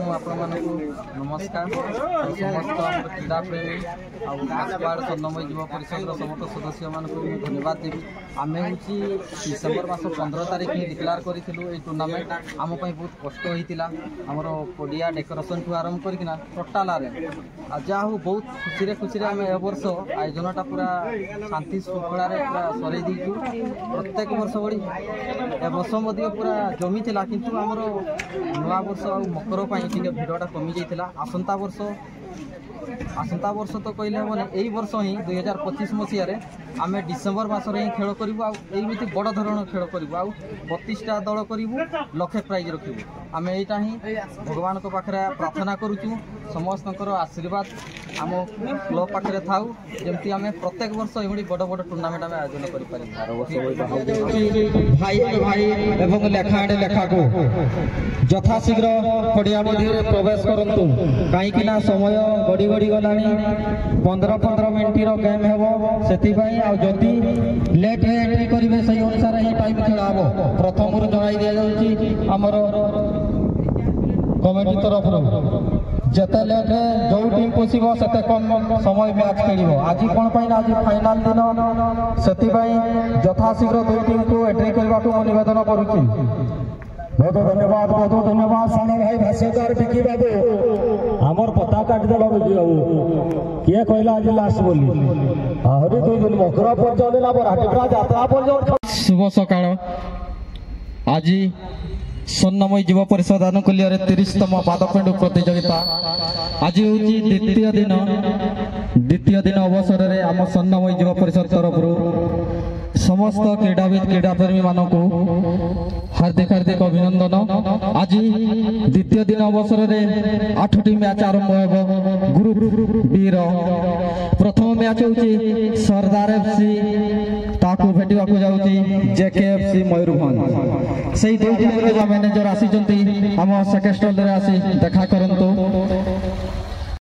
नमस्कार समस्त क्रीड़ा प्रेमी आसपाड़ स्वर्णमय युवा परिषद समस्त सदस्य मानक धन्यवाद देवी। आम हूँ डिसेम्बर मास 15 तारिख ही डिक्लेयर करूँ ये टूर्णामेंट आम बहुत कष्ट होता आमर पड़िया डेकोरेशन ठू आरंभ करना टोटाल जहाँ हूँ बहुत खुशी खुशी आम ए वर्ष आयोजनटा पूरा शांति श्रृंखला पूरा सर दीचु प्रत्येक वर्ष बड़ी ए वर्ष पूरा जमी था किंतु आमर नुआ वर्ष आ मकर भिड़टा कमी जाता आसंता वर्ष तो कहले हम यही वर्ष ही 2025 मसीह आम डिसेम्बर मसर ही खेल करूँ बड़ धरण खेल करूँ 32टा दल करूँ लक्षे प्राइज रखू आम यहाँ ही भगवान पाखे प्रार्थना करुचु समस्त आशीर्वाद आम क्लब पाखे था जमी आम प्रत्येक वर्ष ये बड़ बड़ टूर्णामेंट आम आयोजन कर लेखा लेखा को यथाशीघ्र पड़िया मध्य प्रवेश करूँ कहीं समय गड़ी गड़ी गला 15-15 मिनट गेम हम से लेट एंट्री करेंगे से अनुसार ही टाइम खेल हम प्रथम जन दि जामर कमिटी तरफ जिते लेट जो टीम पशिब से कम समय मैच खेल आज कौन पर आज फाइनाल दिन से यथाशीघ्र 2 टीम को एंट्री करने को निवेदन करुच्ची। बहुत धन्यवाद साना भाई भाष्यकार बिकी बाबू आमर पता काटिदेल बिकी बाबू किए कहला आज लास्ट बोली आहरी 2 दिन मकर पर्यटन बराटीपड़ा यात्रा पर्यटन। शुभ सकाळ आज स्वर्णमय युवा परिषद आनुकूल्य 30तम पादपेंडु प्रतियोगिता आज हूँ द्वितीय दिन अवसर में आम स्वर्णमय युवा परिषद तरफ समस्त क्रीड़ाविद क्रीड़ाप्रेमी मानक हार्दिक हार्दिक अभिनंदन। आज द्वितीय दिन अवसर में 8टी मैच आरंभ हो ग्रुप बी प्रथम मैच हूँ सरदार एफसी ताकू भेटा जाऊँगी जेकेएफसी मयूरभंज से 2 टीम मैनेजर आसी आम सेकेंड स्टल आसी देखा करंतु